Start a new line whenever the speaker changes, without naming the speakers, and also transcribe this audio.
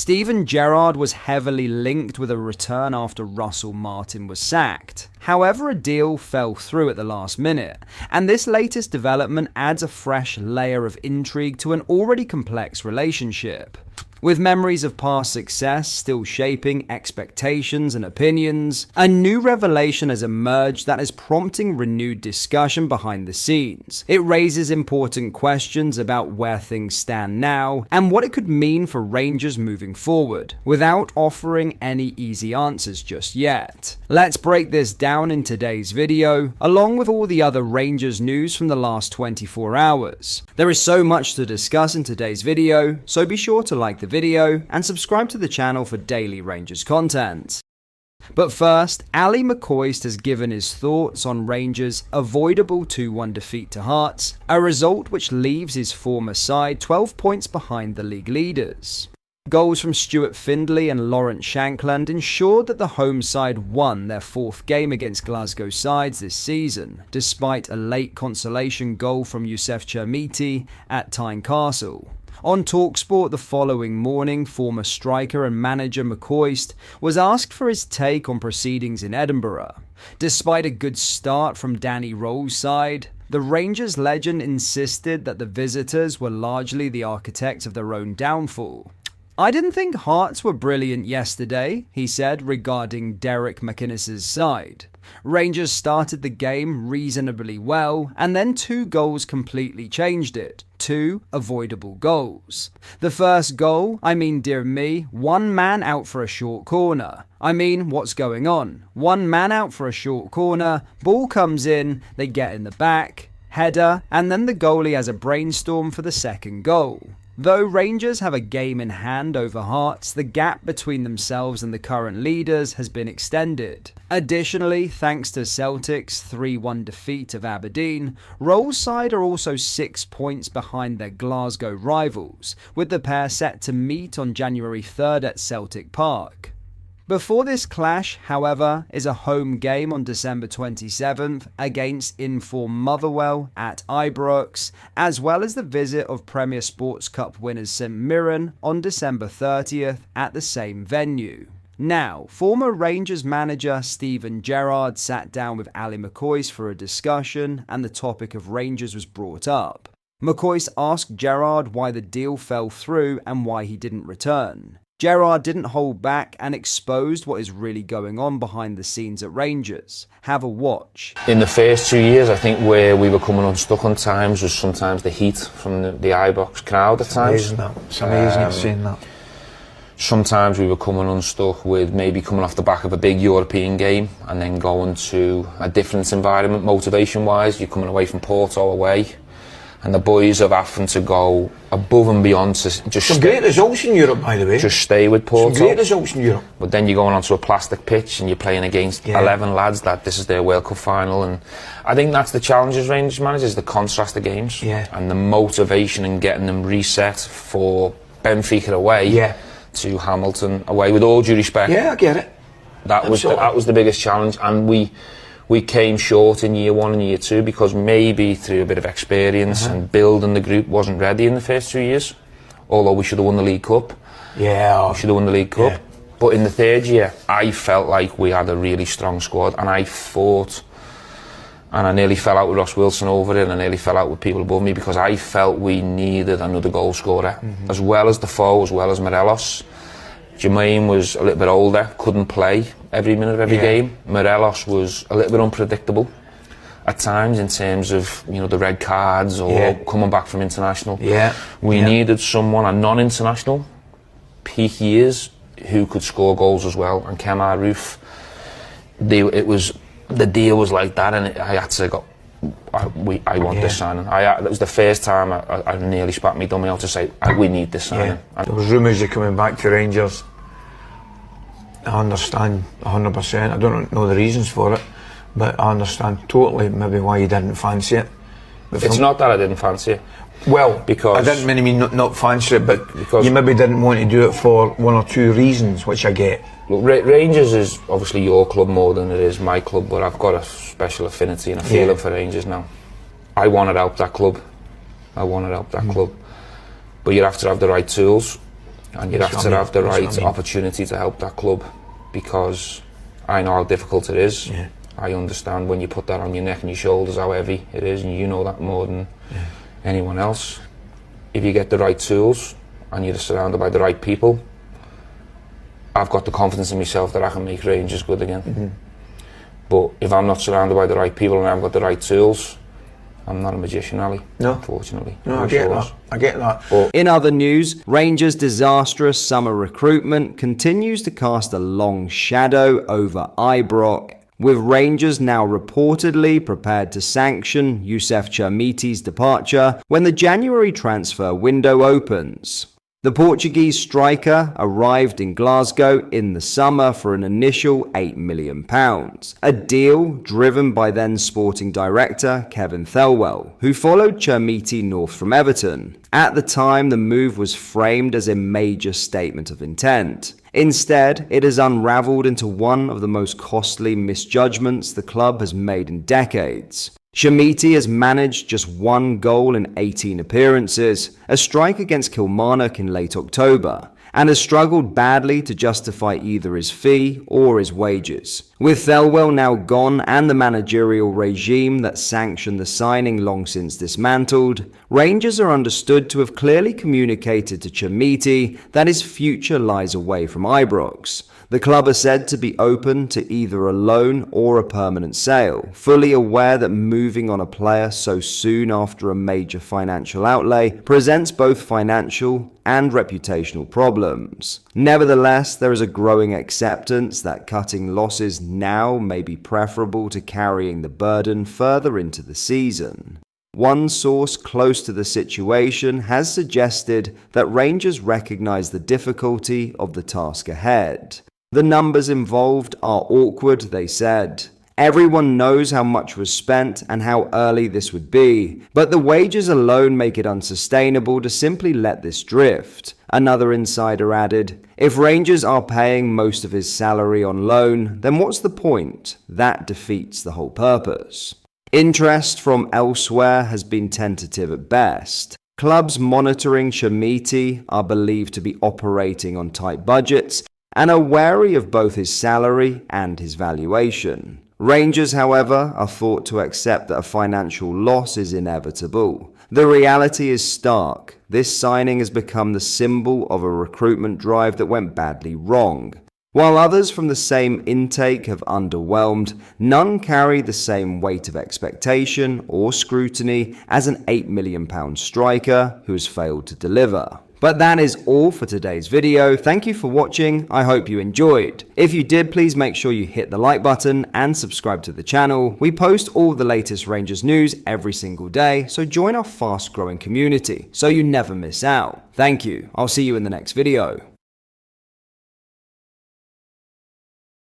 Steven Gerrard was heavily linked with a return after Russell Martin was sacked. However, a deal fell through at the last minute, and this latest development adds a fresh layer of intrigue to an already complex relationship. With memories of past success still shaping expectations and opinions, a new revelation has emerged that is prompting renewed discussion behind the scenes. It raises important questions about where things stand now and what it could mean for Rangers moving forward, without offering any easy answers just yet. Let's break this down in today's video, along with all the other Rangers news from the last 24 hours. There is so much to discuss in today's video, so be sure to like the video and subscribe to the channel for daily Rangers content. But first, Ali McCoist has given his thoughts on Rangers' avoidable 2-1 defeat to Hearts, a result which leaves his former side 12 points behind the league leaders. Goals from Stuart Findlay and Lawrence Shankland ensured that the home side won their 4th game against Glasgow sides this season, despite a late consolation goal from Youssef Chermiti at Tynecastle. On TalkSport the following morning, former striker and manager McCoist was asked for his take on proceedings in Edinburgh. Despite a good start from Danny Rowe's side, the Rangers legend insisted that the visitors were largely the architects of their own downfall. "I didn't think Hearts were brilliant yesterday," he said regarding Derek McInnes's side. Rangers started the game reasonably well, and then 2 goals completely changed it. 2 avoidable goals. The first goal, dear me, 1 man out for a short corner. What's going on? 1 man out for a short corner, ball comes in, they get in the back, header, and then the goalie has a brainstorm for the second goal. Though Rangers have a game in hand over Hearts, the gap between themselves and the current leaders has been extended. Additionally, thanks to Celtic's 3-1 defeat of Aberdeen, Rowe's side are also 6 points behind their Glasgow rivals, with the pair set to meet on January 3rd at Celtic Park. Before this clash, however, is a home game on December 27th against inform Motherwell at Ibrox, as well as the visit of Premier Sports Cup winners St Mirren on December 30th at the same venue. Now, former Rangers manager Steven Gerrard sat down with Ali McCoist for a discussion, and the topic of Rangers was brought up. McCoist asked Gerrard why the deal fell through and why he didn't return. Gerrard didn't hold back and exposed what is really going on behind the scenes at Rangers. Have a watch.
In the first 2 years, I think where we were coming unstuck on times was sometimes the heat from the Ibrox crowd at times.
It's amazing you've seen that.
Sometimes we were coming unstuck with maybe coming off the back of a big European game and then going to a different environment motivation-wise. You're coming away from Porto away. And the boys are having to go above and beyond to just
some great results in Europe, by the way.
Just stay with Porto.
Some great results in Europe.
But then you're going onto a plastic pitch and you're playing against 11 lads that this is their World Cup final. And I think that's the challenge as Rangers managers, the contrast of games. And the motivation and getting them reset for Benfica away to Hamilton away, with all due respect.
Yeah, I get it.
That was the biggest challenge, and we came short in year 1 and year 2 because maybe through a bit of experience and building the group wasn't ready in the first 2 years. Although we should have won the League Cup. We should have won the League Cup. But in the 3rd year, I felt like we had a really strong squad, and I fought, and I nearly fell out with Ross Wilson over it, and I nearly fell out with people above me because I felt we needed another goal scorer, as well as Defoe, as well as Morelos. Jermaine was a little bit older, couldn't play every minute of every game. Morelos was a little bit unpredictable at times in terms of, the red cards or coming back from international. We needed someone, a non-international, peak years, who could score goals as well. And Kemar Roof, the deal was like that, and I had to go. I want this signing. That was the first time I nearly spat me dummy out to say we need this signing.
There was rumours of coming back to Rangers. I understand 100%. I don't know the reasons for it, but I understand totally maybe why you didn't fancy it.
But it's not that I didn't fancy it.
Well,
because
I didn't mean not fancy it, but you maybe didn't want to do it for 1 or 2 reasons, which I get.
Look, Rangers is obviously your club more than it is my club, but I've got a special affinity and a feeling for Rangers now. I want to help that club. But you have to have the right tools. And you'd have to have the right opportunity to help that club, because I know how difficult it is.
Yeah.
I understand when you put that on your neck and your shoulders how heavy it is, and you know that more than anyone else. If you get the right tools and you're surrounded by the right people, I've got the confidence in myself that I can make Rangers good again. But if I'm not surrounded by the right people and I haven't got the right tools, I'm not a magician, Ali.
No.
Unfortunately.
No, I get that. I get that.
But
In other news, Rangers' disastrous summer recruitment continues to cast a long shadow over Ibrox, with Rangers now reportedly prepared to sanction Youssef Chermiti's departure when the January transfer window opens. The Portuguese striker arrived in Glasgow in the summer for an initial £8 million, a deal driven by then sporting director Kevin Thelwell, who followed Chermiti north from Everton. At the time, the move was framed as a major statement of intent. Instead, it has unraveled into one of the most costly misjudgments the club has made in decades. Chermiti has managed just 1 goal in 18 appearances, a strike against Kilmarnock in late October, and has struggled badly to justify either his fee or his wages. With Thelwell now gone and the managerial regime that sanctioned the signing long since dismantled, Rangers are understood to have clearly communicated to Chermiti that his future lies away from Ibrox. The club are said to be open to either a loan or a permanent sale, fully aware that moving on a player so soon after a major financial outlay presents both financial and reputational problems. Nevertheless, there is a growing acceptance that cutting losses now may be preferable to carrying the burden further into the season. One source close to the situation has suggested that Rangers recognise the difficulty of the task ahead. The numbers involved are awkward, they said. Everyone knows how much was spent and how early this would be, but the wages alone make it unsustainable to simply let this drift. Another insider added, if Rangers are paying most of his salary on loan, then what's the point? That defeats the whole purpose. Interest from elsewhere has been tentative at best. Clubs monitoring Chermiti are believed to be operating on tight budgets and are wary of both his salary and his valuation. Rangers, however, are thought to accept that a financial loss is inevitable. The reality is stark. This signing has become the symbol of a recruitment drive that went badly wrong. While others from the same intake have underwhelmed, none carry the same weight of expectation or scrutiny as an £8 million striker who has failed to deliver. But that is all for today's video. Thank you for watching. I hope you enjoyed. If you did, please make sure you hit the like button and subscribe to the channel. We post all the latest Rangers news every single day, so join our fast growing community so you never miss out. Thank you. I'll see you in the next video.